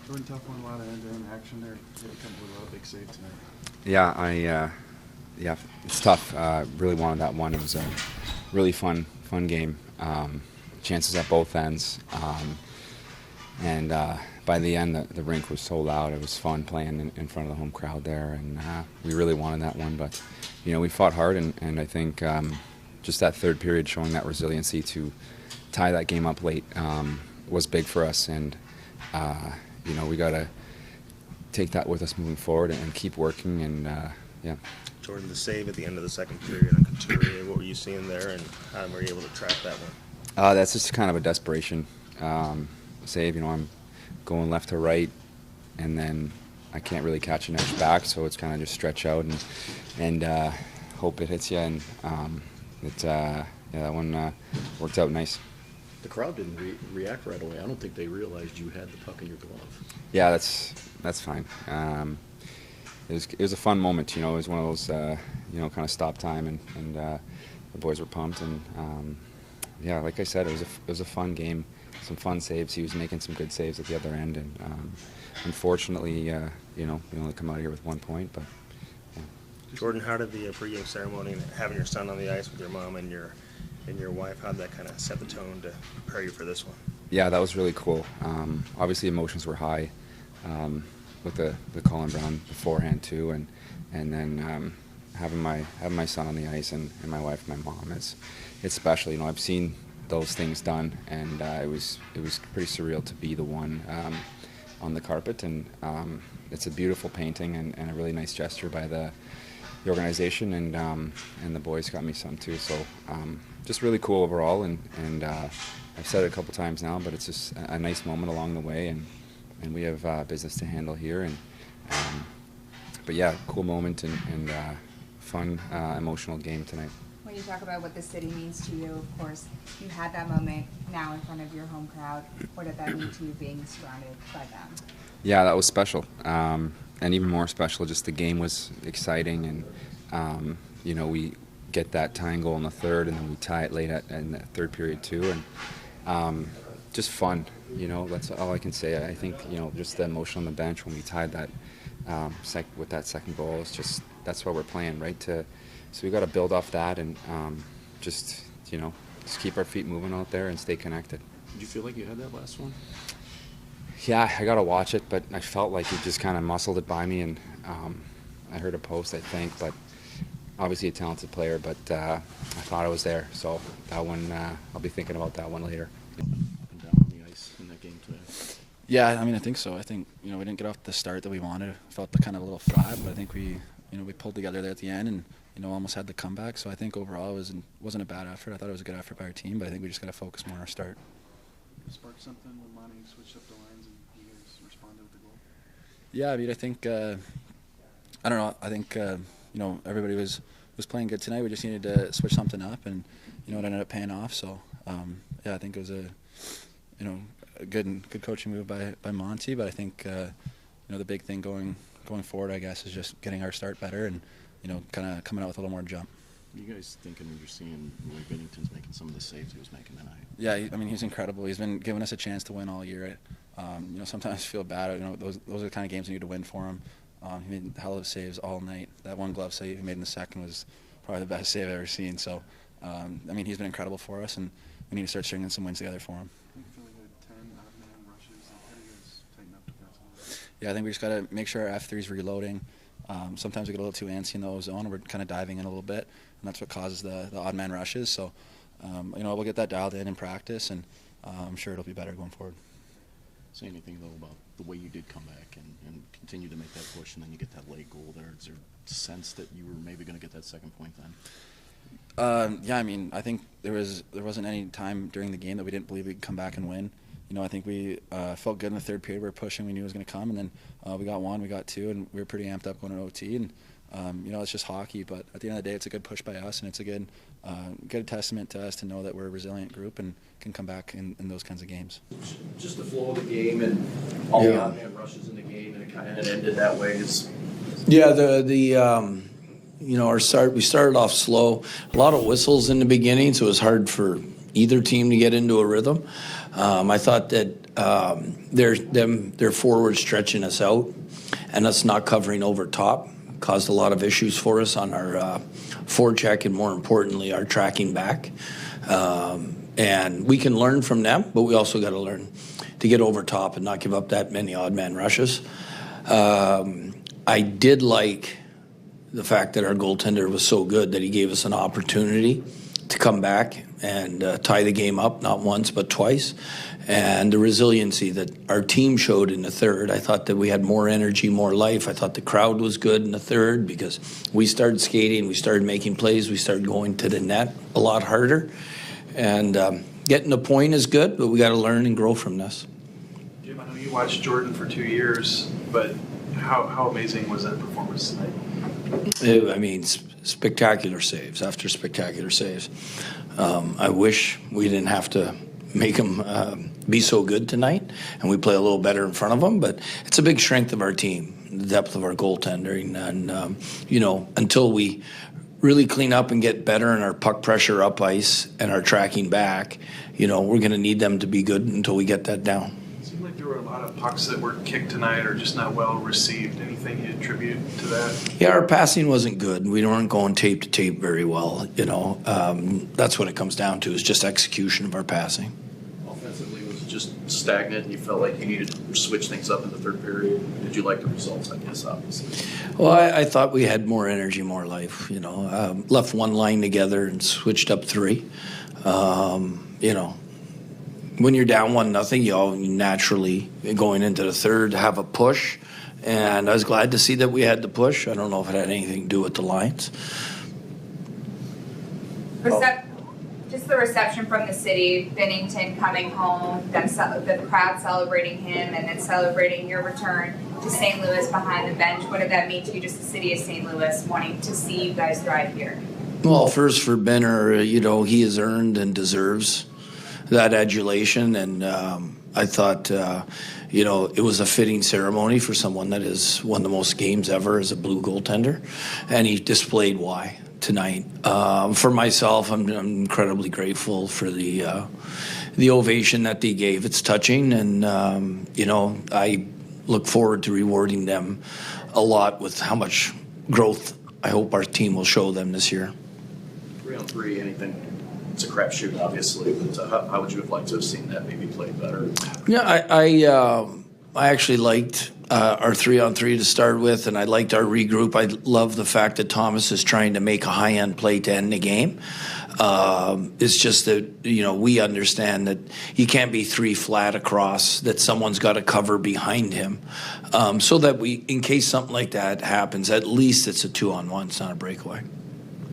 Jordan, tough one, a lot of end-to-end action there. You come with a lot of big saves tonight. Yeah, it's tough. Really wanted that one. It was a really fun game. Chances at both ends. And by the end, the rink was sold out. It was fun playing in front of the home crowd there, and we really wanted that one. But we fought hard, and I think just that third period showing that resiliency to tie that game up late was big for us. And we got to take that with us moving forward and keep working. And Jordan, the save at the end of the second period on Couturier, what were you seeing there, and how were you able to trap that one? That's just kind of a desperation save. I'm going left to right, and then I can't really catch an edge back, so it's kind of just stretch out and hope it hits you. And that one worked out nice. The crowd didn't react right away. I don't think they realized you had the puck in your glove. Yeah, that's fine. It was a fun moment. It was one of those kind of stop time, and the boys were pumped. And like I said, it was a fun game. Some fun saves. He was making some good saves at the other end, and unfortunately, we only come out here with 1 point. But Jordan, how did the pregame ceremony and having your son on the ice with your mom and your wife, how did that kind of set the tone to prepare you for this one? Yeah, that was really cool. Obviously, emotions were high with the Colin Brown beforehand too, and then having my son on the ice and my wife and my mom, it's special. I've seen those things done, and it was pretty surreal to be the one on the carpet. And it's a beautiful painting and a really nice gesture by the organization, and the boys got me some too. So just really cool overall, and I've said it a couple times now, but it's just a nice moment along the way, and we have business to handle here. But yeah, cool moment and fun, emotional game tonight. When you talk about what the city means to you, of course, you had that moment now in front of your home crowd. What did that mean to you being surrounded by them? Yeah, that was special. And even more special, just the game was exciting, and we get that tying goal in the third, and then we tie it late in the third period too, and just fun. That's all I can say. I think just the emotion on the bench when we tied that with that second goal is just that's why we're playing, right? So we got to build off that and just keep our feet moving out there and stay connected. Did you feel like you had that last one? Yeah, I got to watch it, but I felt like he just kind of muscled it by me, and I heard a post, I think, but obviously a talented player, but I thought I was there. So that one, I'll be thinking about that one later. Up and down on the ice in that game today. Yeah, I think so. I think we didn't get off the start that we wanted. Felt kind of a little flat, but I think we pulled together there at the end and almost had the comeback. So I think overall it wasn't a bad effort. I thought it was a good effort by our team, but I think we just got to focus more on our start. Sparked something when Monty switched up the lines and you guys responded with the goal? Yeah, I think I don't know. I think everybody was playing good tonight. We just needed to switch something up, and it ended up paying off. So yeah, I think it was a good coaching move by Monty. But I think the big thing going forward, I guess, is just getting our start better and kind of coming out with a little more jump. What are you guys thinking when you're seeing Jordan Binnington's making some of the saves he was making tonight? Yeah, he's incredible. He's been giving us a chance to win all year. Sometimes I feel bad. Those are the kind of games we need to win for him. He made a hell of saves all night. That one glove save he made in the second was probably the best save I've ever seen. So, he's been incredible for us, and we need to start stringing some wins together for him. I think Philly had 10 odd-man rushes. How do you guys tighten up defensively? Yeah, I think we just got to make sure our F3 is reloading. Sometimes we get a little too antsy in the O-zone, and we're kind of diving in a little bit, and that's what causes the odd-man rushes. So, we'll get that dialed in practice, and I'm sure it'll be better going forward. Say anything, though, about the way you did come back and continue to make that push, and then you get that late goal there. Is there a sense that you were maybe going to get that second point then? Yeah, I think there wasn't any time during the game that we didn't believe we could come back and win. I think we felt good in the third period. We were pushing. We knew it was going to come, and then we got one, we got two, and we were pretty amped up going to OT. And it's just hockey, but at the end of the day, it's a good push by us, and it's a good testament to us to know that we're a resilient group and can come back in those kinds of games. Just the flow of the game and all the odd-man rushes in the game, and it kind of ended that way. Our start, we started off slow. A lot of whistles in the beginning, so it was hard for either team to get into a rhythm. I thought that their forward stretching us out and us not covering over top caused a lot of issues for us on our forecheck and, more importantly, our tracking back. And we can learn from them, but we also got to learn to get over top and not give up that many odd man rushes. I did like the fact that our goaltender was so good that he gave us an opportunity to come back and tie the game up, not once but twice. And the resiliency that our team showed in the third, I thought that we had more energy, more life. I thought the crowd was good in the third because we started skating, we started making plays, we started going to the net a lot harder. And getting the point is good, but we got to learn and grow from this. Jim, I know you watched Jordan for 2 years, but how amazing was that performance tonight? I mean, spectacular saves after spectacular saves. I wish we didn't have to make him be so good tonight, and we play a little better in front of him. But it's a big strength of our team, the depth of our goaltending, and you know, until we really clean up and get better in our puck pressure up ice and our tracking back, you know, we're going to need them to be good until we get that down. It seemed like there were a lot of pucks that were kicked tonight or just not well received. Anything you attribute to that? Yeah, our passing wasn't good. We weren't going tape to tape very well, you know. That's what it comes down to, is just execution of our passing. Offensively, was it just stagnant and you felt like you needed to switch things up in the third period? Did you like the results, I guess, obviously? Well, I thought we had more energy, more life, you know. Left one line together and switched up three. You know, when you're down 1-0, you all naturally, going into the third, have a push. And I was glad to see that we had the push. I don't know if it had anything to do with the lines. Just the reception from the city, Binnington coming home, the crowd celebrating him, and then celebrating your return to St. Louis behind the bench. What did that mean to you, just the city of St. Louis, wanting to see you guys thrive here? Well, first for Benner, you know, he has earned and deserves that adulation. And I thought, you know, it was a fitting ceremony for someone that has won the most games ever as a blue goaltender. And he displayed why tonight. For myself, I'm incredibly grateful for the ovation that they gave. It's touching, and you know, I look forward to rewarding them a lot with how much growth I hope our team will show them this year. 3-on-3, anything? It's a crapshoot, obviously, but how would you have liked to have seen that maybe played better? Yeah, I actually liked our 3-on-3 to start with, and I liked our regroup. I love the fact that Thomas is trying to make a high-end play to end the game. It's just that, you know, we understand that you can't be three flat across, that someone's got to cover behind him. So that we, in case something like that happens, at least it's a 2-on-1, it's not a breakaway.